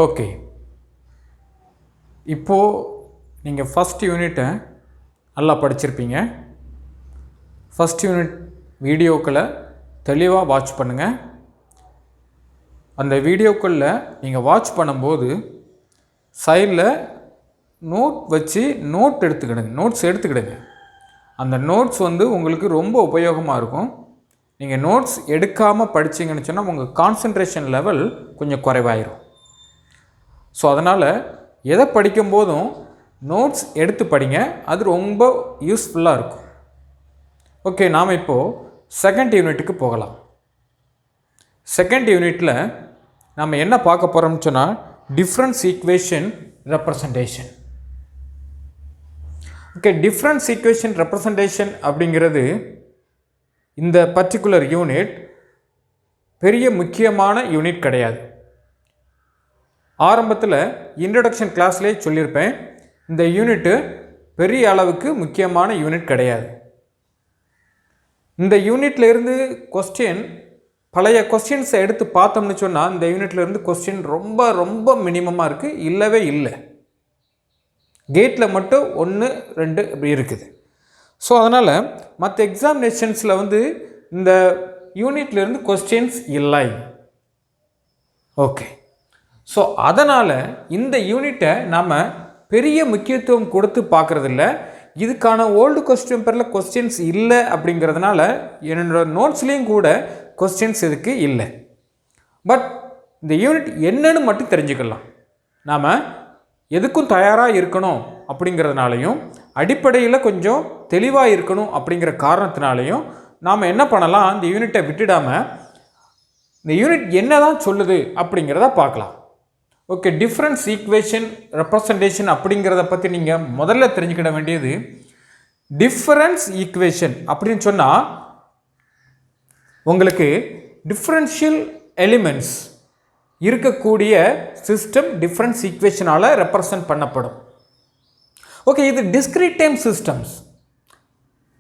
Okay, இப்போது நீங்கள் first யூனிட்டை நல்லா படிச்சிருப்பீங்க. ஃபஸ்ட் யூனிட் வீடியோக்களை தெளிவாக வாட்ச் பண்ணுங்கள். அந்த வீடியோக்களில் நீங்கள் வாட்ச் பண்ணும்போது சைடில் நோட்ஸ் எடுத்துக்கிடுங்க. அந்த நோட்ஸ் உங்களுக்கு ரொம்ப உபயோகமாக இருக்கும். நீங்கள் நோட்ஸ் எடுக்காமல் படித்தீங்கன்னு சொன்னால் உங்கள் கான்சன்ட்ரேஷன் லெவல் கொஞ்சம் குறைவாயிரும். ஸோ அதனால் எதை படிக்கும்போதும் நோட்ஸ் எடுத்து படிங்க, அது ரொம்ப யூஸ்ஃபுல்லாக இருக்கும். ஓகே, நாம் இப்போது செகண்ட் யூனிட்டுக்கு போகலாம். செகண்ட் யூனிட்டில் நம்ம என்ன பார்க்க போகிறோம்னு சொன்னால் difference equation representation. Okay, difference equation representation அப்படிங்கிறது இந்த பர்டிகுலர் யூனிட் பெரிய முக்கியமான யூனிட் கிடையாது. ஆரம்பத்தில் இன்ட்ரடக்ஷன் கிளாஸ்லேயே சொல்லியிருப்பேன், இந்த யூனிட்டு பெரிய அளவுக்கு முக்கியமான யூனிட் கிடையாது. இந்த யூனிட்லேருந்து பழைய கொஸ்டின்ஸை எடுத்து பார்த்தோம்னு சொன்னால் இந்த யூனிட்லேருந்து கொஸ்டின் ரொம்ப ரொம்ப மினிமமாக இருக்குது, இல்லவே இல்லை. கேட்டில் மட்டும் 1, 2 இப்படி இருக்குது. ஸோ அதனால் மற்ற எக்ஸாமினேஷன்ஸில் இந்த யூனிட்லேருந்து கொஸ்டின்ஸ் இல்லை. ஓகே, ஸோ அதனால் இந்த யூனிட்டை நாம் பெரிய முக்கியத்துவம் கொடுத்து பார்க்குறதில்ல. இதுக்கான ஓல்டு கொஸ்டின் பேரில் கொஸ்டின்ஸ் இல்லை அப்படிங்கிறதுனால என்னோட நோட்ஸ்லேயும் கூட கொஸ்டின்ஸ் இதுக்கு இல்லை. பட் இந்த யூனிட் என்னன்னு மட்டும் தெரிஞ்சுக்கலாம். நாம் எதுக்கும் தயாராக இருக்கணும் அப்படிங்கிறதுனாலையும் அடிப்படையில் கொஞ்சம் தெளிவாக இருக்கணும் அப்படிங்கிற காரணத்தினாலையும் நாம் என்ன பண்ணலாம், இந்த யூனிட்டை விட்டுடாமல் இந்த யூனிட் என்ன தான் சொல்லுது அப்படிங்கிறத பார்க்கலாம். ஓகே, டிஃப்ரென்ஸ் ஈக்குவேஷன் ரெப்ரசன்டேஷன் அப்படிங்கிறத பற்றி நீங்கள் முதல்ல தெரிஞ்சுக்கிட வேண்டியது, டிஃப்ரென்ஸ் ஈக்குவேஷன் அப்படின்னு சொன்னால் உங்களுக்கு டிஃப்ரென்ஷியல் எலிமெண்ட்ஸ் இருக்கக்கூடிய சிஸ்டம் டிஃப்ரென்ஸ் ஈக்குவேஷனால் ரெப்ரசன்ட் பண்ணப்படும். ஓகே, இது டிஸ்கிரீட் டைம் சிஸ்டம்ஸ்.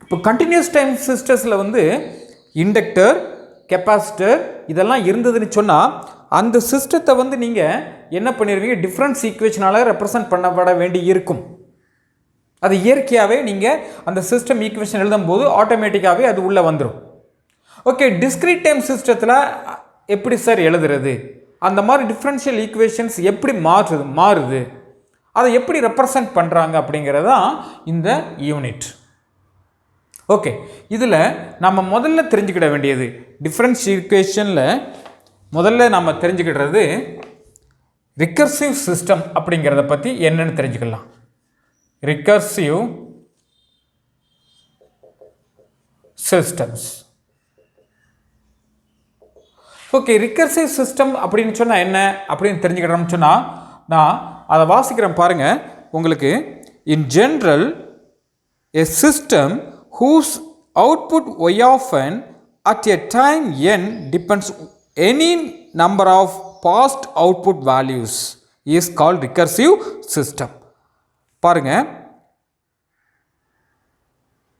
இப்போ கண்டினியூஸ் டைம் சிஸ்டம்ஸில் இண்டக்டர், கெப்பாசிட்டர் இதெல்லாம் இருந்ததுன்னு சொன்னால் அந்த சிஸ்டத்தை நீங்கள் என்ன பண்ணிடுவீங்க, டிஃப்ரென்ஸ் ஈக்குவேஷனால் ரெப்ரசன்ட் பண்ணப்பட வேண்டி இருக்கும். அது இயற்கையாகவே நீங்கள் அந்த சிஸ்டம் ஈக்குவேஷன் எழுதும்போது ஆட்டோமேட்டிக்காகவே அது உள்ளே வந்துடும். ஓகே, டிஸ்கிரீட் டைம் சிஸ்டத்தில் எப்படி சார் எழுதுறது, அந்த மாதிரி டிஃப்ரென்ஷியல் ஈக்குவேஷன்ஸ் எப்படி மாறுது, அதை எப்படி ரெப்ரசன்ட் பண்ணுறாங்க அப்படிங்கிறதான் இந்த யூனிட். ஓகே, இதில் நம்ம முதல்ல தெரிஞ்சுக்கிட வேண்டியது, டிஃப்ரென்ஸ் ஈக்குவேஷனில் முதல்ல நம்ம தெரிஞ்சுக்கிடுறது ரிகர்சிவ் சிஸ்டம் அப்படிங்கிறத பற்றி என்னன்னு தெரிஞ்சுக்கலாம். Recursive systems. Okay, recursive system அப்படின்னு சொன்னால் என்ன அப்படின்னு தெரிஞ்சுக்கிட்டோம்னு சொன்னால் நான் அதை வாசிக்கிறேன் பாருங்கள். உங்களுக்கு in general a system whose output y of n at a time n depends any number of past output values is called recursive system. பாருங்க,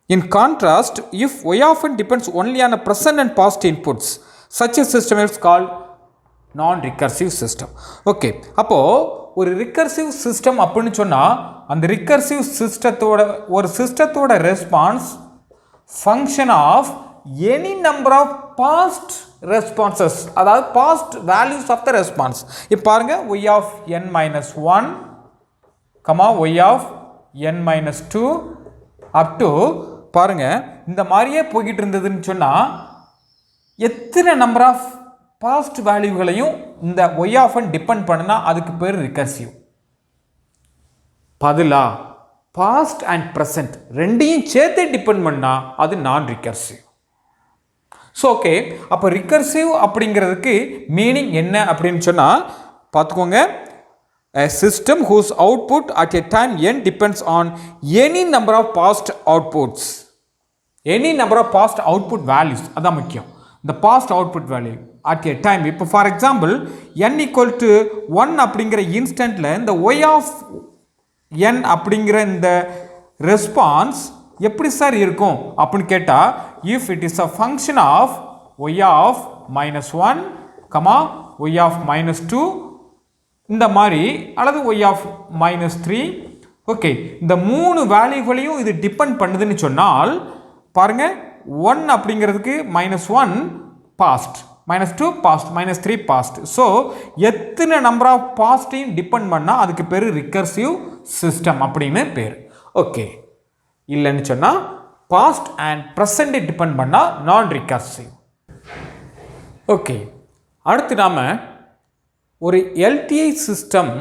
in contrast, if y of n depends only on a present and past inputs, such a system is called non-recursive system. Okay, அப்போது ஒரு recursive system அப்படின்னு சொன்னால் அந்த recursive சிஸ்டத்தோட response function of any number of past responses, அதாவது past values of the response. இப்போ பாருங்கள், y of n minus 1, y of n minus 2 up to பாருங்கள் இந்த மாதிரியே போய்கிட்டு இருந்ததுன்னு சொன்னால் எத்தனை நம்பர் ஆஃப் பாஸ்ட் வேல்யூகளையும் இந்த y of n டிபெண்ட் பண்ணினா அதுக்கு பேர் ரிகர்சிவ். பதிலா பாஸ்ட் அண்ட் ப்ரெசன்ட் ரெண்டையும் சேர்த்து டிபெண்ட் பண்ணால் அது நான் ரிகர்சிவ். ஸோ ஓகே, அப்போ ரிகர்சிவ் அப்படிங்கிறதுக்கு மீனிங் என்ன அப்படின்னு சொன்னால் பார்த்துக்கோங்க, a system whose output at a time n depends on any number of past outputs, any number of past output values. அதான் முக்கியம், the past output value at a time. இப்போ for example n equal to 1 அப்படிங்கிற இன்ஸ்டன்ட்டில் இந்த y of n அப்படிங்கிற இந்த response எப்படி sir இருக்கும் அப்படின்னு கேட்டால், if it is a function of y of minus 1, y of minus 2 இந்த மாதிரி அல்லது y ஆஃப் -3. ஓகே, இந்த 3 வேல்யூகளையும் இது டிபெண்ட் பண்ணுதுன்னு சொன்னால் பாருங்கள், 1 அப்படிங்கிறதுக்கு -1 பாஸ்ட், -2 பாஸ்ட், -3 பாஸ்ட். ஸோ எத்தனை நம்பர் ஆஃப் பாஸ்ட்டையும் டிபெண்ட் பண்ணால் அதுக்கு பேர் ரிகர்சிவ் சிஸ்டம் அப்படின்னு பேர். ஓகே, இல்லைன்னு சொன்னால் பாஸ்ட் அண்ட் ப்ரெசண்ட்டை டிபெண்ட் பண்ணால் நான் ரிகர்சிவ். ஓகே, அடுத்து நாம் ஒரு எல்டிஐ சிஸ்டம்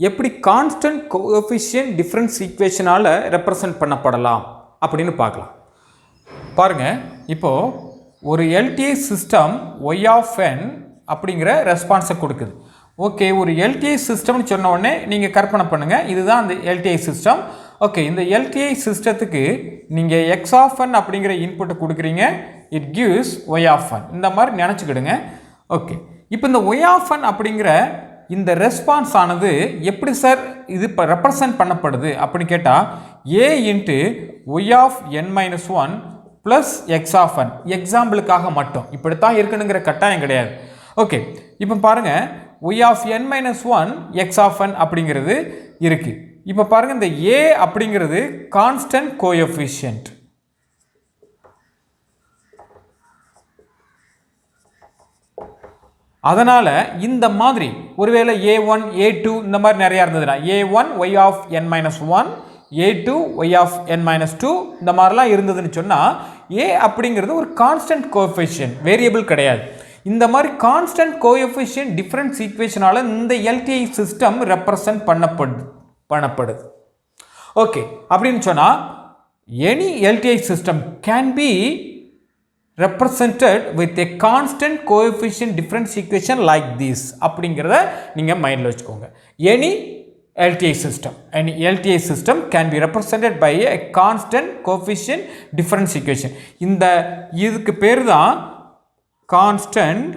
எப்படி கான்ஸ்டன்ட் கோஎஃபிஷியன்ட் டிஃபரன்ஸ் ஈக்குவேஷனால் ரெப்ரசன்ட் பண்ணப்படலாம் அப்படின்னு பார்க்கலாம். பாருங்கள், இப்போது ஒரு LTI system Y of n அப்படிங்கிற ரெஸ்பான்ஸை கொடுக்குது. ஓகே, ஒரு எல்டிஐ சிஸ்டம்னு சொன்ன உடனே நீங்கள் கற்பனை பண்ணுங்கள், இதுதான் அந்த எல்டிஐ சிஸ்டம். ஓகே, இந்த எல்டிஐ சிஸ்டத்துக்கு நீங்கள் எக்ஸ் ஆஃப் என் அப்படிங்கிற இன்புட்டை கொடுக்குறீங்க, இட் கிவ்ஸ் ஒய் ஆஃப் என், இந்த மாதிரி நினச்சிக்கிடுங்க. ஓகே, இப்போ இந்த ஒய் ஆஃப் என் அப்படிங்கிற இந்த ரெஸ்பான்ஸ் ஆனது எப்படி சார் இது இப்போ ரெப்ரசன்ட் பண்ணப்படுது அப்படின்னு கேட்டால் A into Y of n-1 plus X of N. எக்ஸாம்பிளுக்காக மட்டும், இப்படித்தான் இருக்கணுங்கிற கட்டாயம் கிடையாது. ஓகே, இப்போ பாருங்கள், Y of n-1 X of N அப்படிங்கிறது இருக்குது. இப்போ பாருங்கள், இந்த ஏ அப்படிங்கிறது கான்ஸ்டன்ட் கோஎஃபிஷியன்ட். அதனால் இந்த மாதிரி ஒருவேளை a1 a2 இந்த மாதிரி நிறையா இருந்ததுன்னா a1 y of n-1, a2 y of n-2 இந்த மாதிரிலாம் இருந்ததுன்னு சொன்னால் a அப்படிங்கிறது ஒரு கான்ஸ்டன்ட் கோஎஃபிஷியன்ட், வேரியபிள் கிடையாது. இந்த மாதிரி கான்ஸ்டன்ட் கோஎஃபிஷியன்ட் டிஃபரன்ஸ் ஈக்குவேஷனால் இந்த எல்டிஐ சிஸ்டம் ரெப்ரசன்ட் பண்ணப்படுது. ஓகே, அப்படின்னு சொன்னால் any LTI system can be represented with a constant coefficient difference equation like this அப்படிங்கிறத நீங்கள் மைண்டில் வச்சுக்கோங்க. any LTI system can be represented by a constant coefficient difference equation. இதுக்கு பேர் தான் constant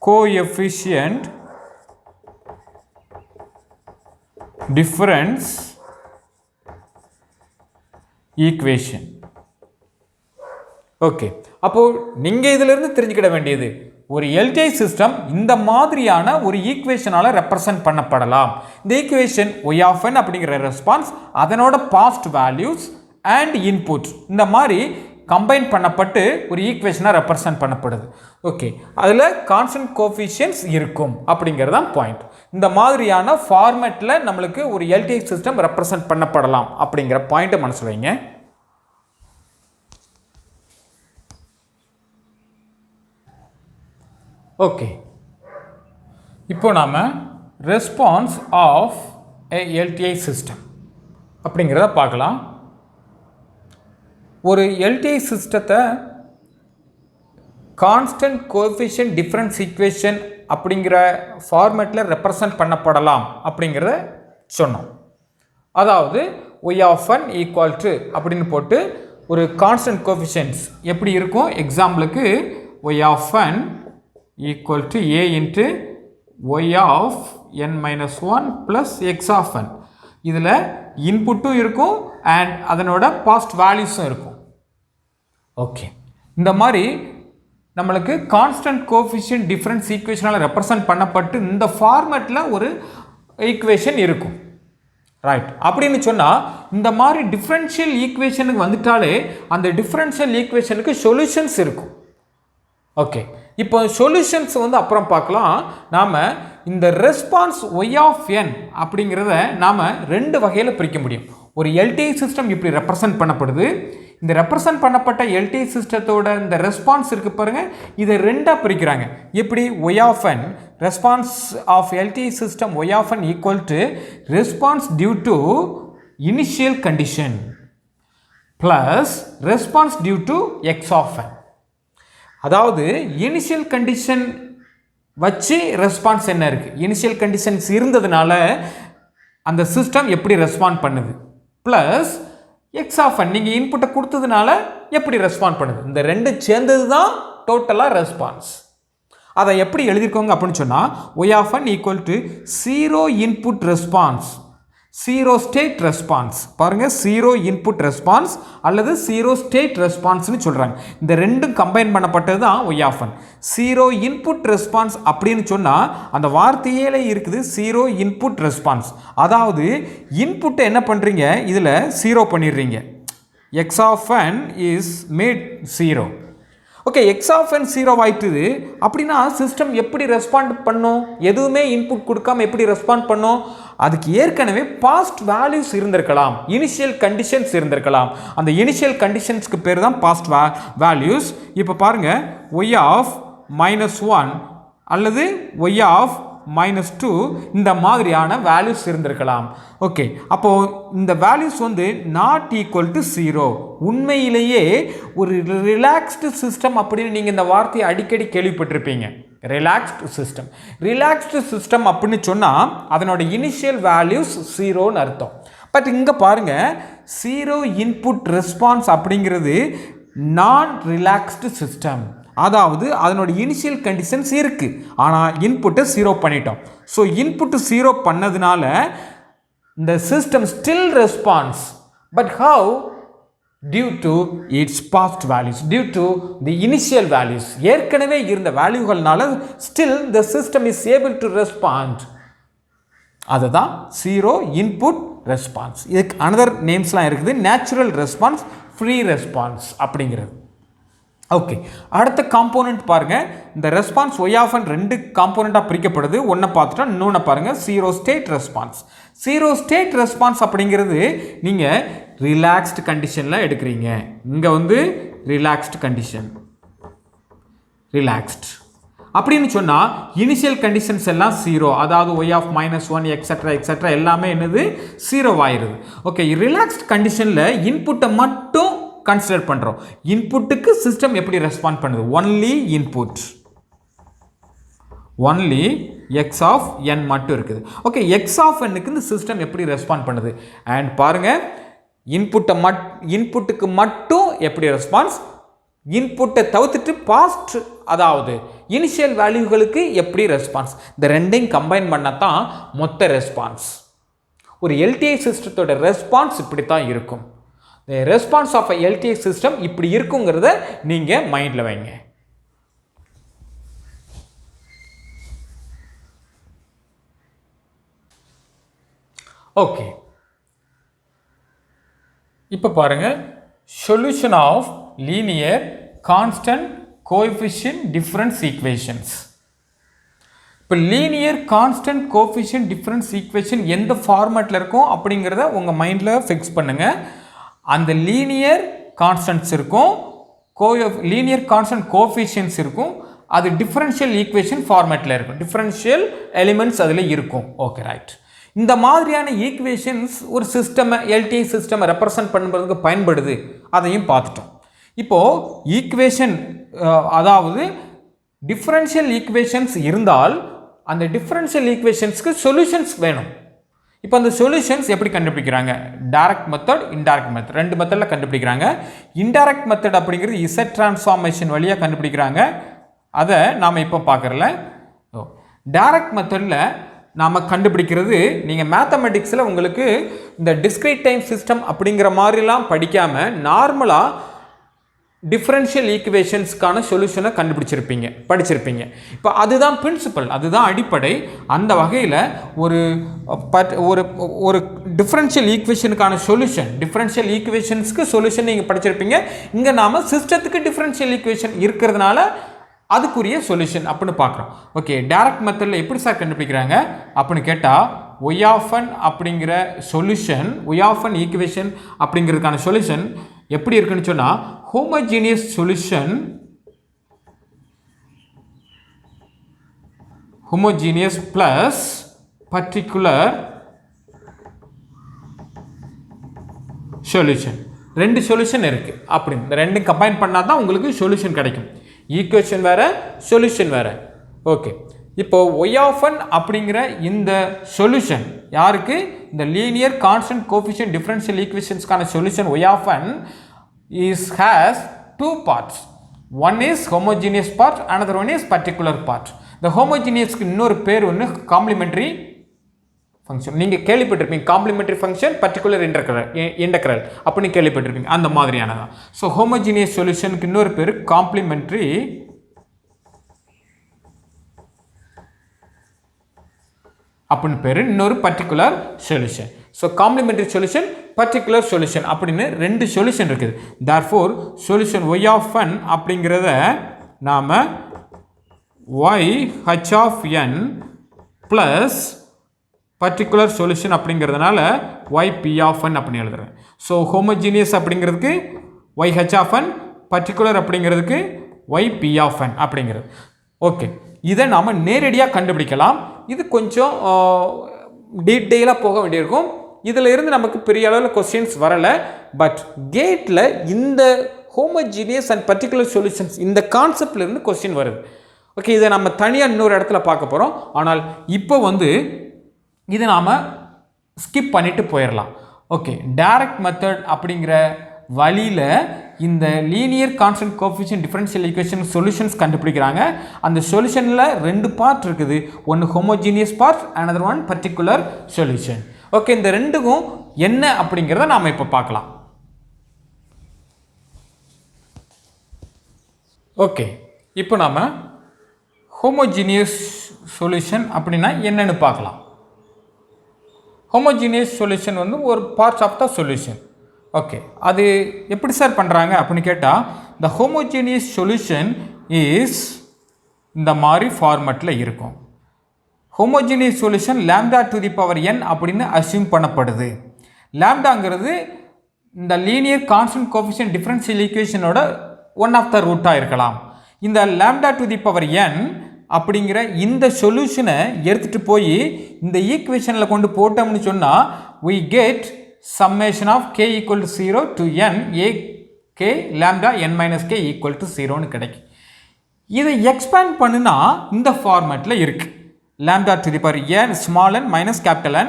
coefficient difference equation. Okay, அப்போது நீங்கள் இதிலிருந்து தெரிஞ்சுக்கிட வேண்டியது, ஒரு எல்டிஐ சிஸ்டம் இந்த மாதிரியான ஒரு ஈக்குவேஷனால் ரெப்ரசன்ட் பண்ணப்படலாம். இந்த ஈக்குவேஷன் ஒய் ஆஃப் என் அப்படிங்கிற ரெஸ்பான்ஸ், அதனோட பாஸ்ட் வேல்யூஸ் அண்ட் இன்புட்ஸ் இந்த மாதிரி கம்பைன் பண்ணப்பட்டு ஒரு ஈக்குவேஷனாக ரெப்ரசன்ட் பண்ணப்படுது. ஓகே, அதில் கான்ஸ்டன்ட் கோஎஃபிஷியன்ட்ஸ் இருக்கும் அப்படிங்கிறது தான் பாயிண்ட். இந்த மாதிரியான ஃபார்மேட்டில் நம்மளுக்கு ஒரு எல்டிஐ சிஸ்டம் ரெப்ரசன்ட் பண்ணப்படலாம் அப்படிங்கிற பாயிண்ட்டை மனசில் வைங்க. ஓகே, இப்போ நாம் response of a LTI system அப்படிங்கிறத பார்க்கலாம். ஒரு எல்டிஐ சிஸ்டத்தை கான்ஸ்டன்ட் கோஎஃபிஷியன்ட் டிஃபரன்ஸ் ஈக்குவேஷன் அப்படிங்கிற ஃபார்மேட்டில் ரெப்ரசன்ட் பண்ணப்படலாம் அப்படிங்கிறத சொன்னோம். அதாவது Y of N equal to அப்படின்னு போட்டு ஒரு கான்ஸ்டன்ட் கோஎஃபிஷியன்ட்ஸ் எப்படி இருக்கும், எக்ஸாம்பிளுக்கு Y of N equal to a into y of n-1 plus x of n. இதில் இன்புட்டும் இருக்கும் அண்ட் அதனோட பாஸ்ட் வேல்யூஸும் இருக்கும். ஓகே, இந்த மாதிரி நம்மளுக்கு கான்ஸ்டன்ட் கோஎஃபிஷியன்ட் டிஃபரன்ஸ் ஈக்குவேஷனால் ரெப்ரசன்ட் பண்ணப்பட்டு இந்த ஃபார்மேட்டில் ஒரு ஈக்குவேஷன் இருக்கும். ரைட், அப்படின்னு சொன்னால் இந்த மாதிரி டிஃப்ரென்ஷியல் ஈக்குவேஷனுக்கு வந்துட்டாலே அந்த டிஃப்ரென்ஷியல் ஈக்குவேஷனுக்கு சொல்யூஷன்ஸ் இருக்கும். ஓகே, இப்போ சொல்யூஷன்ஸ் வந்து அப்புறம் பார்க்கலாம். நாம் இந்த ரெஸ்பான்ஸ் ஒய் ஆஃப் என் அப்படிங்கிறத நாம் ரெண்டு வகையில் பிரிக்க முடியும். ஒரு எல்டிஐ சிஸ்டம் இப்படி ரெப்ரசன்ட் பண்ணப்படுது. இந்த ரெப்ரசன்ட் பண்ணப்பட்ட எல்டிஐ சிஸ்டத்தோட இந்த ரெஸ்பான்ஸ் இருக்குது பாருங்கள், இதை ரெண்டாக பிரிக்கிறாங்க. எப்படி Y of N response of LTI system Y of N equal to response due to initial condition plus response due to X of N. அதாவது இனிஷியல் கண்டிஷன் வச்சு ரெஸ்பான்ஸ் என்ன இருக்குது, இனிஷியல் கண்டிஷன்ஸ் இருந்ததுனால அந்த சிஸ்டம் எப்படி ரெஸ்பாண்ட் பண்ணுது, plus X of என் நீங்கள் இன்புட்டை கொடுத்ததுனால எப்படி ரெஸ்பாண்ட் பண்ணுது. இந்த ரெண்டு சேர்ந்தது தான் டோட்டலாக ரெஸ்பான்ஸ். அதை எப்படி எழுதியிருக்கோங்க அப்படின்னு சொன்னால் y of N equal to 0 input response zero state response. பாருங்கள், ஜீரோ இன்புட் ரெஸ்பான்ஸ் அல்லது ஜீரோ ஸ்டேட் ரெஸ்பான்ஸ்னு சொல்கிறாங்க. இந்த ரெண்டும் கம்பைன் பண்ணப்பட்டது தான் y of n. Zero input response அப்படின்னு சொன்னால் அந்த வார்த்தையிலே இருக்குது ஜீரோ இன்புட் ரெஸ்பான்ஸ். அதாவது இன்புட்டை என்ன பண்ணுறீங்க, இதில் ஜீரோ பண்ணிடுறீங்க. X of n is made zero. Okay, x of n zero ஆயிட்டுது அப்படின்னா சிஸ்டம் எப்படி ரெஸ்பாண்ட் பண்ணும்? எதுவுமே இன்புட் கொடுக்காம எப்படி ரெஸ்பாண்ட் பண்ணும்? அதுக்கு ஏற்கனவே பாஸ்ட் வேல்யூஸ் இருந்திருக்கலாம், இனிஷியல் கண்டிஷன்ஸ் இருந்திருக்கலாம். அந்த இனிஷியல் கண்டிஷன்ஸ்க்கு பேர் தான் பாஸ்ட் வேல்யூஸ். இப்போ பாருங்கள், ஒய் ஆஃப் -1 அல்லது ஒய் ஆஃப் -2 இந்த மாதிரியான வேல்யூஸ் இருந்திருக்கலாம். ஓகே, அப்போது இந்த வேல்யூஸ் வந்து நாட் ஈக்குவல் டு 0. உண்மையிலேயே ஒரு ரிலாக்ஸ்டு சிஸ்டம் அப்படின்னு நீங்கள் இந்த வார்த்தையை அடிக்கடி கேள்விப்பட்டிருப்பீங்க. Relaxed system. ரிலாக்ஸ்டு சிஸ்டம் அப்படின்னு சொன்னால் அதனோட இனிஷியல் வேல்யூஸ் 0ன்னு அர்த்தம். பட் இங்கே பாருங்கள், ஜீரோ இன்புட் ரெஸ்பான்ஸ் அப்படிங்கிறது நான் ரிலாக்ஸ்டு சிஸ்டம். அதாவது அதனோட இனிஷியல் கண்டிஷன்ஸ் இருக்குது, ஆனால் இன்புட்டை ஜீரோ பண்ணிட்டோம். ஸோ இன்புட்டு ஜீரோ பண்ணதுனால இந்த system still response. But how? Due to its past values, due to the initial values. ஏற்கனவே இருந்த வேல்யூகள்னால still the system is able to respond. அதுதான் ஜீரோ இன்புட் ரெஸ்பான்ஸ். இதுக்கு அனதர் நேம்ஸ்லாம் இருக்குது. நேச்சுரல் ரெஸ்பான்ஸ், ஃப்ரீ ரெஸ்பான்ஸ் அப்படிங்கிறது. ஓகே, அடுத்த component பாருங்கள். இந்த ரெஸ்பான்ஸ் ஒய் ஆஃப் என் ரெண்டு காம்போனண்ட்டாக பிரிக்கப்படுது. ஒன்றை பார்த்துட்டா இன்னொன்று பாருங்கள், zero state response. Zero state response அப்படிங்கிறது நீங்கள் ரிலாக்ஸ்டு கண்டிஷனில் எடுக்கிறீங்க. இங்கே வந்து ரிலாக்ஸ்டு கண்டிஷன், ரிலாக்ஸ்ட் அப்படின்னு சொன்னால் இனிஷியல் கண்டிஷன்ஸ் எல்லாம் ஜீரோ. அதாவது ஒய் ஆஃப் -1 எக்ஸட்ரா எல்லாமே என்னது, ஜீரோ ஆயிடுது. ஓகே, ரிலாக்ஸ்ட் கண்டிஷனில் இன்புட்டை மட்டும் கன்சிடர் பண்ணுறோம். இன்புட்டுக்கு சிஸ்டம் எப்படி ரெஸ்பாண்ட் பண்ணுது? Only input, only x of n மட்டும் இருக்குது. ஓகே, எக்ஸ் ஆஃப் என்னுக்கு இந்த சிஸ்டம் எப்படி ரெஸ்பாண்ட் பண்ணுது? அண்ட் பாருங்கள், இன்புட்டுக்கு மட்டும் எப்படி ரெஸ்பான்ஸ், இன்புட்டை தவிர்த்துட்டு பாஸ்ட் அதாவது இனிஷியல் வேல்யூகளுக்கு எப்படி ரெஸ்பான்ஸ், இந்த ரெண்டையும் கம்பைன் பண்ணால் தான் மொத்த ரெஸ்பான்ஸ். ஒரு எல்டிஐ சிஸ்டத்தோட ரெஸ்பான்ஸ் இப்படி தான் இருக்கும். The response of a LTI system இப்படி இருக்குங்கிறத நீங்கள் மைண்டில் வைங்க. ஓகே, இப்போ பாருங்கள், solution of linear constant coefficient difference equations. இப்போ linear constant coefficient difference equation எந்த ஃபார்மேட்டில் இருக்கும் அப்படிங்கிறத உங்கள் மைண்டில் ஃபிக்ஸ் பண்ணுங்கள். அந்த லீனியர் கான்ஸ்டன்ட்ஸ் இருக்கும், லீனியர் கான்ஸ்டன்ட் கோஎஃபிஷியன்ட்ஸ் இருக்கும். அது டிஃபரன்ஷியல் ஈக்குவேஷன் ஃபார்மேட்டில் இருக்கும், டிஃபரன்ஷியல் எலிமெண்ட்ஸ் அதில் இருக்கும். Okay, right. இந்த மாதிரியான ஈக்குவேஷன்ஸ் ஒரு சிஸ்டமை, எல்டிஐ சிஸ்டமை ரெப்ரசன்ட் பண்ணுறதுக்கு பயன்படுது. அதையும் பார்த்துட்டோம். இப்போது ஈக்குவேஷன் அதாவது டிஃபரன்ஷியல் ஈக்குவேஷன்ஸ் இருந்தால் அந்த டிஃபரன்ஷியல் ஈக்குவேஷன்ஸ்க்கு சொல்யூஷன்ஸ் வேணும். இப்போ அந்த சொல்யூஷன்ஸ் எப்படி கண்டுபிடிக்கிறாங்க? டைரக்ட் மெத்தட், இன்டைரக்ட் மெத்தட், ரெண்டு மெத்தடில் கண்டுபிடிக்கிறாங்க. இன்டைரக்ட் மெத்தட் அப்படிங்கிறது இசட் டிரான்ஸ்ஃபார்மேஷன் வழியாக கண்டுபிடிக்கிறாங்க. அதை நாம் இப்போ பார்க்குறல. டைரக்ட் மெத்தடில் நாம் கண்டுபிடிக்கிறது, நீங்கள் மேத்தமெட்டிக்ஸில் உங்களுக்கு இந்த டிஸ்கிரீட் டைம் சிஸ்டம் அப்படிங்கிற மாதிரிலாம் படிக்காமல் நார்மலாக டிஃபரன்ஷியல் ஈக்குவேஷன்ஸ்க்கான சொல்யூஷனை படிச்சிருப்பீங்க. இப்போ அதுதான் பிரின்சிபல், அதுதான் அடிப்படை. அந்த வகையில் ஒரு டிஃபரன்ஷியல் ஈக்குவேஷனுக்கான சொல்யூஷன், டிஃபரன்ஷியல் ஈக்குவேஷன்ஸ்க்கு சொல்யூஷன் நீங்கள் படிச்சிருப்பீங்க. இங்கே நாம் சிஸ்டத்துக்கு டிஃபரன்ஷியல் ஈக்குவேஷன் இருக்கிறதுனால அதுக்குரிய சொல்யூஷன் அப்படின்னு பார்க்குறோம். ஓகே, டைரக்ட் மெத்தடில் எப்படி சார் கண்டுபிடிக்கிறாங்க அப்படின்னு கேட்டால், ஒய் ஆஃப் என் அப்படிங்கிற solution, y of n equation அப்படிங்கிறதுக்கான சொல்யூஷன் எப்படி இருக்குன்னு சொன்னால், homogeneous solution, homogeneous plus particular solution. ரெண்டு சொல்யூஷன் இருக்குது. அப்படி இந்த ரெண்டு கம்பைன் பண்ணால் தான் உங்களுக்கு சொல்யூஷன் கிடைக்கும். ஈக்குவேஷன் வேறு, சொல்யூஷன் வேறு. ஓகே, இப்போ ஒய் ஆஃப் என் அப்படிங்கிற இந்த சொல்யூஷன் யாருக்கு? இந்த லீனியர் கான்ஸ்டன்ட் கோஎஃபிஷியன்ட் டிஃபரன்ஷியல் ஈக்குவேஷன்ஸ்க்கான solution y of n has two parts. One is homogeneous part, another one is particular part. The homogeneous இன்னொரு பேர் ஒன்று காம்ப்ளிமெண்டரி ஃபங்க்ஷன். நீங்கள் கேள்விப்பட்டிருப்பீங்க காம்ப்ளிமெண்ட்ரி ஃபங்க்ஷன், பர்டிகுலர் இன்டெக்ரல் அப்படின்னு கேள்விப்பட்டிருப்பீங்க. அந்த மாதிரியானதான். ஸோ ஹோமோஜீனியஸ் சொல்யூஷனுக்கு இன்னொரு பேர் காம்ப்ளிமெண்ட்ரி அப்படின்னு பேர், இன்னொரு particular solution. So complimentary solution, particular solution அப்படின்னு ரெண்டு சொல்யூஷன் இருக்குது. Therefore solution y of n அப்படிங்கிறத நாம் y h of n plus particular solution அப்படிங்கிறதுனால y p of n அப்படின்னு எழுதுறேன். ஸோ ஹோமோஜீனியஸ் அப்படிங்கிறதுக்கு y h of n, particular அப்படிங்கிறதுக்கு y p of n அப்படிங்கிறது. ஓகே, இதை நாம் நேரடியாக கண்டுபிடிக்கலாம். இது கொஞ்சம் டீட்டெயிலாக போக வேண்டியிருக்கும். இதில் இருந்து நமக்கு பெரிய அளவில் கொஸ்டின்ஸ் வரலை. பட் கேட்டில் இந்த ஹோமோஜீனியஸ் அண்ட் பர்டிகுலர் சொல்யூஷன்ஸ் இந்த கான்செப்ட்லேருந்து கொஸ்டின் வருது. ஓகே, இதை நம்ம தனியாக இன்னொரு இடத்துல பார்க்க போகிறோம். ஆனால் இப்போ இதை நாம் ஸ்கிப் பண்ணிவிட்டு போயிடலாம். ஓகே, டைரக்ட் மெத்தட் அப்படிங்கிற வழியில் இந்த linear constant coefficient differential equation solutions கண்டுபிடிக்கிறாங்க. அந்த சொல்யூஷனில் ரெண்டு பார்ட் இருக்குது. ஒன்று homogeneous part, another one particular solution. Okay, இந்த ரெண்டுக்கும் என்ன அப்படிங்கிறத நாம் இப்போ பார்க்கலாம். ஓகே, இப்போ நாம் ஹோமோஜீனியஸ் சொல்யூஷன் அப்படின்னா என்னன்னு பார்க்கலாம். ஹோமோஜீனியஸ் சொல்யூஷன் ஒரு parts of the solution. Okay, அது எப்படி சார் பண்ணுறாங்க அப்படின்னு கேட்டால், த ஹோமோஜீனியஸ் சொல்யூஷன் இஸ் இந்த மாதிரி ஃபார்மேட்டில் இருக்கும். Homogeneous solution lambda to the power n அப்படின்னு அஸ்யூம் பண்ணப்படுது. லாம்டாங்கிறது இந்த லீனியர் கான்ஸ்டன்ட் கோஎஃபிஷியன்ட் டிஃபரன்ஷியல் ஈக்குவேஷனோட ஒன் ஆஃப் த ரூட்டாக இருக்கலாம். இந்த lambda to the power n அப்படிங்கிற இந்த சொல்யூஷனை எடுத்துகிட்டு போய் இந்த ஈக்குவேஷனில் கொண்டு போட்டோம்னு சொன்னால் we get summation of k equal to 0 to n a k lambda n minus k equal to 0ன்னு கிடைக்கும். இதை எக்ஸ்பேண்ட் பண்ணுனா இந்த ஃபார்மேட்டில் இருக்குது. lambda to the power n small n minus capital N,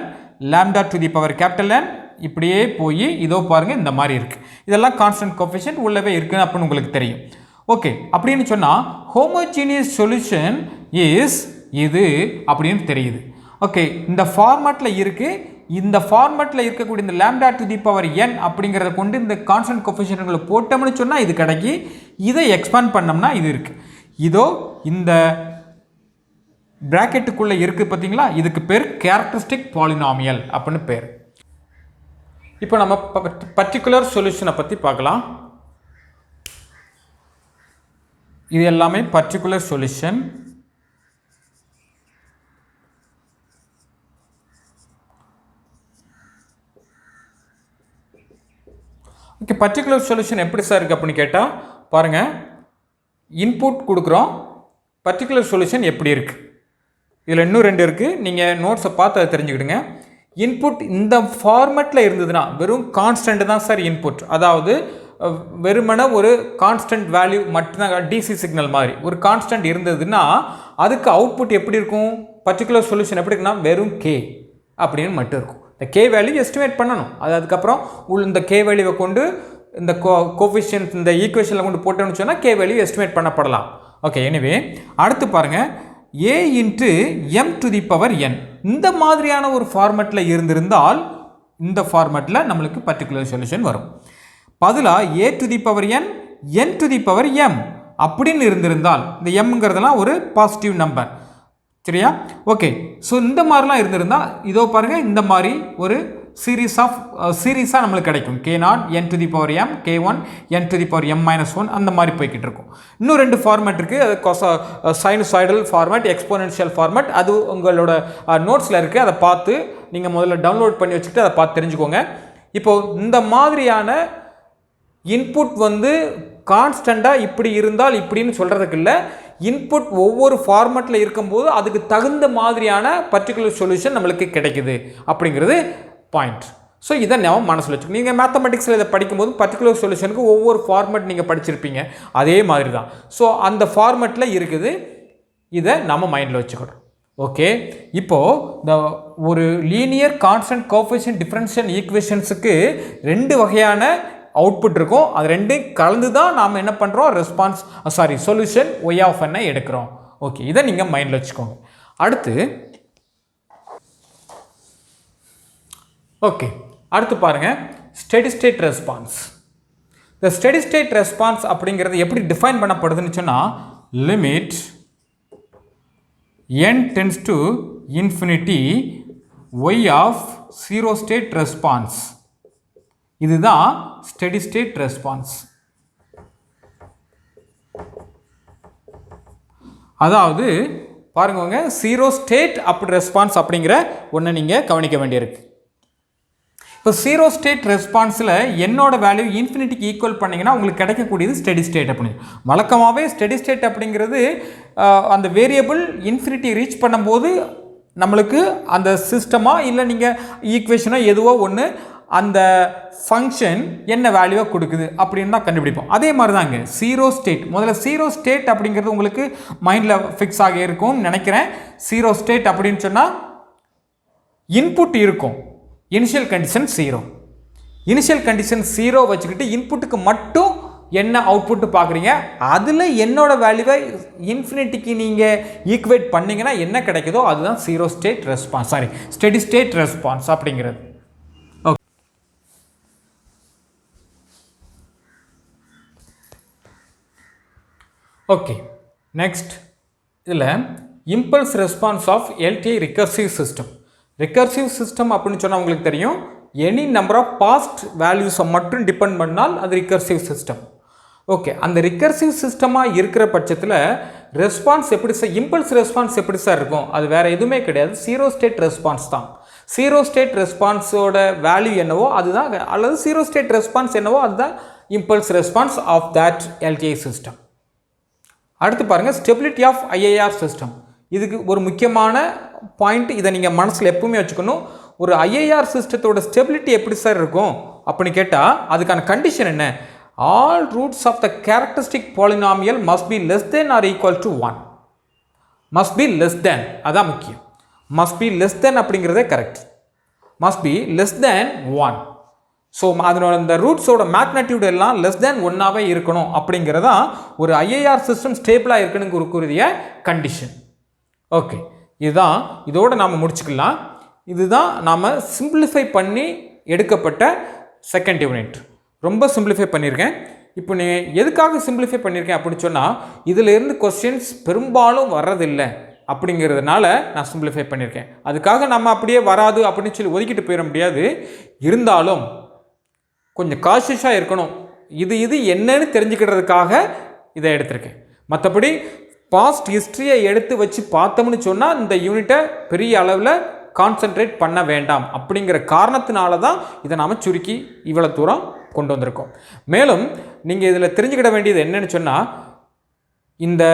lambda to the power capital N, இப்படியே போய் இதோ பாருங்கள் இந்த மாதிரி இருக்குது. இதெல்லாம் கான்ஸ்டன்ட் கோஎஃபிஷியன்ட் உள்ளவே இருக்குது அப்படின்னு உங்களுக்கு தெரியும். ஓகே, அப்படின்னு சொன்னால் ஹோமோஜீனியஸ் சொல்யூஷன் இஸ் இது அப்படின்னு தெரியுது. ஓகே, இந்த ஃபார்மேட்டில் இருக்குது. இந்த ஃபார்மேட்டில் இருக்கக்கூடிய இந்த lambda to the power n அப்படிங்கிறத கொண்டு இந்த கான்ஸ்டன்ட் கோஎஃபிஷியன்ட்களை போட்டோம்னு சொன்னால் இது கிடைக்கி. இதை எக்ஸ்பேண்ட் பண்ணோம்னா இது இருக்குது. இதோ இந்த பிராக்கெட்டுக்குள்ளே இருக்குது பார்த்தீங்களா, இதுக்கு பேர் கேரக்டரிஸ்டிக் பாலினாமியல் அப்படின்னு பேர். இப்போ நம்ம பர்டிகுலர் சொல்யூஷனை பற்றி பார்க்கலாம். இது எல்லாமே particular solution. Okay, particular solution எப்படி சார் இருக்குது அப்படின்னு கேட்டால் பாருங்கள், இன்புட் கொடுக்குறோம். பர்டிகுலர் சொல்யூஷன் எப்படி இருக்குது, இதில் இன்னும் ரெண்டு இருக்குது. நீங்கள் நோட்ஸை பார்த்து அதை தெரிஞ்சுக்கிடுங்க. இன்புட் இந்த ஃபார்மேட்டில் இருந்ததுன்னா வெறும் கான்ஸ்டன்ட் தான் சார் இன்புட். அதாவது வெறுமன ஒரு கான்ஸ்டன்ட் வேல்யூ மட்டும்தான், டிசி சிக்னல் மாதிரி ஒரு கான்ஸ்டன்ட் இருந்ததுன்னா அதுக்கு அவுட்புட் எப்படி இருக்கும், பர்டிகுலர் சொல்யூஷன் எப்படி இருக்குன்னா வெறும் கே அப்படின்னு மட்டும் இருக்கும். இந்த கே வேல்யூ எஸ்டிமேட் பண்ணணும். அதுக்கப்புறம் இந்த கே வேல்யூவை கொண்டு இந்த கோஎஃபிஷியன்ட் இந்த ஈக்குவேஷனில் கொண்டு போட்டோம்னு சொன்னால் கே வேல்யூ எஸ்டிமேட் பண்ணப்படலாம். ஓகே, எனிவே அடுத்து பாருங்கள், a into m to the power n இந்த மாதிரியான ஒரு ஃபார்மேட்டில் இருந்திருந்தால் இந்த ஃபார்மேட்டில் நம்மளுக்கு பர்டிகுலர் சொல்யூஷன் வரும். பதிலாக a to the power n n to the power m அப்படின்னு இருந்திருந்தால், இந்த mங்கிறதுலாம் ஒரு பாசிட்டிவ் நம்பர், சரியா? ஓகே, ஸோ இந்த மாதிரிலாம் இருந்திருந்தால் இதோ பாருங்கள், இந்த மாதிரி ஒரு சீரீஸாக நம்மளுக்கு கிடைக்கும். k0 n to the power m, k1 n to the power m minus 1 அந்த மாதிரி போய்கிட்டு இருக்கும். இன்னும் ரெண்டு ஃபார்மேட் இருக்குது. அது சைனுசாய்டல் ஃபார்மேட், எக்ஸ்போனென்ஷியல் ஃபார்மேட். அது உங்களோட நோட்ஸில் இருக்குது. அதை பார்த்து நீங்கள் முதல்ல டவுன்லோட் பண்ணி வச்சுக்கிட்டு அதை பார்த்து தெரிஞ்சுக்கோங்க. இப்போது இந்த மாதிரியான இன்புட் கான்ஸ்டண்ட்டாக இப்படி இருந்தால் இப்படின்னு சொல்கிறதுக்கு இல்லை. இன்புட் ஒவ்வொரு ஃபார்மேட்டில் இருக்கும்போது அதுக்கு தகுந்த மாதிரியான பர்டிகுலர் சொல்யூஷன் நம்மளுக்கு கிடைக்குது அப்படிங்கிறது பாயிண்ட். ஸோ இதை நம்ம மனசில் வச்சுக்கணும். நீங்கள் மேத்தமெட்டிக்ஸில் இதை படிக்கும்போது பர்டிகுலர் சொல்யூஷனுக்கு ஒவ்வொரு ஃபார்மேட் நீங்கள் படிச்சிருப்பீங்க, அதே மாதிரி தான். ஸோ அந்த ஃபார்மேட்டில் இருக்குது, இதை நம்ம மைண்டில் வச்சுக்கணும். ஓகே, இப்போது இந்த ஒரு லீனியர் கான்ஸ்டன்ட் கோஎஃபிஷியன்ட் டிஃபரன்ஷியல் ஈக்குவேஷன்ஸுக்கு ரெண்டு வகையான அவுட்புட் இருக்கும். அது ரெண்டும் கலந்து தான் நாம் என்ன பண்ணுறோம், சொல்யூஷன் y of n எடுக்கிறோம். ஓகே, இதை நீங்கள் மைண்டில் வச்சுக்கோங்க. அடுத்து ஓகே, அடுத்து பாருங்கள் ஸ்டெடி ஸ்டேட் ரெஸ்பான்ஸ். இந்த ஸ்டெடி ஸ்டேட் ரெஸ்பான்ஸ் அப்படிங்கிறது எப்படி டிஃபைன் பண்ணப்படுதுன்னு சொன்னால், limit n tends to infinity y of zero state response. இதுதான் ஸ்டெடி ஸ்டேட் ரெஸ்பான்ஸ். அதாவது பாருங்க, ஜீரோ ஸ்டேட் அப்படி ரெஸ்பான்ஸ் அப்படிங்கிற ஒன்றை நீங்கள் கவனிக்க வேண்டியிருக்கு. இப்போ ஜீரோ ஸ்டேட் ரெஸ்பான்ஸில் என்னோட வேல்யூ இன்ஃபினிட்டிக்கு ஈக்குவல் பண்ணிங்கன்னா உங்களுக்கு கிடைக்கக்கூடியது ஸ்டெடி ஸ்டேட் அப்படின்னு. வழக்கமாகவே ஸ்டெடி ஸ்டேட் அப்படிங்கிறது அந்த வேரியபிள் இன்ஃபினிட்டி ரீச் பண்ணும்போது நம்மளுக்கு அந்த சிஸ்டமாக இல்லை நீங்கள் ஈக்குவேஷனோ எதுவோ ஒன்று அந்த ஃபங்க்ஷன் என்ன வேல்யூவாக கொடுக்குது அப்படின்னு தான் கண்டுபிடிப்போம். அதே மாதிரி தாங்க ஜீரோ ஸ்டேட். முதல்ல ஜீரோ ஸ்டேட் அப்படிங்கிறது உங்களுக்கு மைண்டில் ஃபிக்ஸ் ஆகி இருக்கும்னு நினைக்கிறேன். ஜீரோ ஸ்டேட் அப்படின்னு சொன்னால் இன்புட் இருக்கும், initial condition zero. Initial condition zero வச்சுக்கிட்டு இன்புட்டுக்கு மட்டும் என்ன அவுட்புட்டு பார்க்குறீங்க, அதில் என்னோட வேல்யூவை இன்ஃபினிட்டிக்கு நீங்கள் ஈக்குவேட் பண்ணிங்கன்னா என்ன கிடைக்குதோ அதுதான் zero state response, sorry steady state response அப்படிங்கிறது. ஓகே, நெக்ஸ்ட் இதில் impulse response of LTI recursive system. Recursive system அப்படின்னு சொன்னால் உங்களுக்கு தெரியும், எனி நம்பர் ஆஃப் பாஸ்ட் வேல்யூஸை மட்டும் டிபெண்ட் பண்ணால் அது ரிகர்சிவ் சிஸ்டம். ஓகே, அந்த ரிகர்சிவ் சிஸ்டமாக இருக்கிற பட்சத்தில் ரெஸ்பான்ஸ் எப்படி சார், இம்பல்ஸ் ரெஸ்பான்ஸ் எப்படி சார் இருக்கும்? அது வேறு எதுவுமே கிடையாது, ஜீரோ ஸ்டேட் ரெஸ்பான்ஸ் தான். ஜீரோ ஸ்டேட் ரெஸ்பான்ஸோட வேல்யூ என்னவோ அதுதான், அல்லது ஜீரோ ஸ்டேட் ரெஸ்பான்ஸ் என்னவோ அதுதான் impulse response of that LTI system. அடுத்து பாருங்கள் ஸ்டெபிலிட்டி ஆஃப் ஐஏஆர் சிஸ்டம். இதுக்கு ஒரு முக்கியமான பாயிண்ட், இதை நீங்கள் மனசில் எப்பவுமே வச்சுக்கணும். ஒரு ஐஏஆர் சிஸ்டத்தோட ஸ்டெபிலிட்டி எப்படி சார் இருக்கும் அப்படின்னு கேட்டால் அதுக்கான கண்டிஷன் என்ன? All roots of the characteristic polynomial must be less than or equal to 1. Must be less than, அதான் முக்கியம். மஸ்ட் பி லெஸ் தென் அப்படிங்கிறதே correct. Must be less than 1. So அதனோட இந்த ரூட்ஸோட மேக்னட்யூட் எல்லாம் லெஸ் தேன் 1ஆகவே இருக்கணும் அப்படிங்கிறதான் ஒரு ஐஏஆர் சிஸ்டம் ஸ்டேபிளாக இருக்கணுங்கிற கூறிய கண்டிஷன். ஓகே, இதுதான், இதோடு நாம் முடிச்சுக்கலாம். இதுதான் நாம் சிம்பிளிஃபை பண்ணி எடுக்கப்பட்ட செகண்ட் யூனிட். ரொம்ப சிம்பிளிஃபை பண்ணியிருக்கேன். இப்போ நீ எதுக்காக சிம்பிளிஃபை பண்ணியிருக்கேன் அப்படின்னு சொன்னால், இதிலேருந்து கொஸ்டின்ஸ் பெரும்பாலும் வர்றதில்லை அப்படிங்கிறதுனால நான் சிம்பிளிஃபை பண்ணியிருக்கேன். அதுக்காக நம்ம அப்படியே வராது அப்படின்னு சொல்லி ஒதுக்கிட்டு போயிட முடியாது. இருந்தாலும் கொஞ்சம் காஷியஸாக இருக்கணும். இது என்னன்னு தெரிஞ்சுக்கிறதுக்காக இதை எடுத்திருக்கேன். மற்றபடி பாஸ்ட் ஹிஸ்ட்ரியை எடுத்து வச்சு பார்த்தோம்னு சொன்னால் இந்த யூனிட்டை பெரிய அளவில் கான்சென்ட்ரேட் பண்ண வேண்டாம் அப்படிங்கிற காரணத்தினால தான் இதை நாம் சுருக்கி இவ்வளோ தூரம் கொண்டு வந்திருக்கோம். மேலும் நீங்கள் இதில் தெரிஞ்சுக்கிட வேண்டியது என்னன்னு சொன்னால், இந்த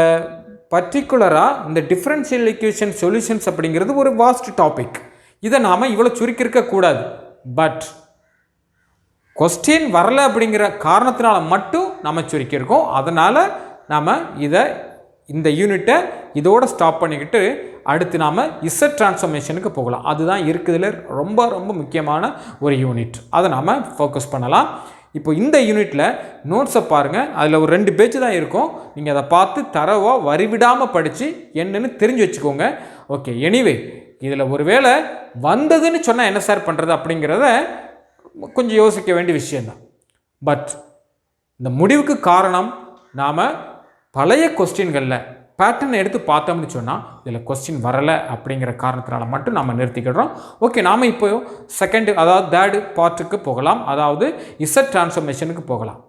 பர்டிகுலராக இந்த டிஃப்ரென்ஷியல் ஈக்குவேஷன் சொல்யூஷன்ஸ் அப்படிங்கிறது ஒரு வாஸ்ட் டாபிக். இதை நாம் இவ்வளோ சுருக்கியிருக்கக்கூடாது. பட் கொஸ்டின் வரலை அப்படிங்கிற காரணத்தினால மட்டும் நம்ம சுருக்கியிருக்கோம். அதனால் நாம் இந்த யூனிட்டை இதோடு ஸ்டாப் பண்ணிக்கிட்டு அடுத்து நாம் இசட் டிரான்ஸ்ஃபர்மேஷனுக்கு போகலாம். அதுதான் இருக்குதுல ரொம்ப ரொம்ப முக்கியமான ஒரு யூனிட். அதை நாம் ஃபோக்கஸ் பண்ணலாம். இப்போ இந்த யூனிட்டில் நோட்ஸை பாருங்கள். அதில் ஒரு 2 பேஜ் தான் இருக்கும். நீங்கள் அதை பார்த்து தரவாக வரிவிடாமல் படித்து என்னன்னு தெரிஞ்சு வச்சுக்கோங்க. ஓகே, எனிவே இதில் ஒரு வேளை வந்ததுன்னு சொன்னால் என்ன சார் பண்ணுறது அப்படிங்கிறத கொஞ்சம் யோசிக்க வேண்டிய விஷயந்தான். பட் இந்த முடிவுக்கு காரணம் நாம் பழைய கொஸ்டின்களில் பேட்டர்ன் எடுத்து பார்த்தோம்னு சொன்னால் இதில் கொஸ்டின் வரலை அப்படிங்கிற காரணத்தினால மட்டும் நாம் நிறுத்திக்கிடுறோம். ஓகே, நாம் இப்போ செகண்ட், அதாவது தேர்டு பார்ட்டுக்கு போகலாம். அதாவது இசட் டிரான்ஸ்ஃபர்மேஷனுக்கு போகலாம்.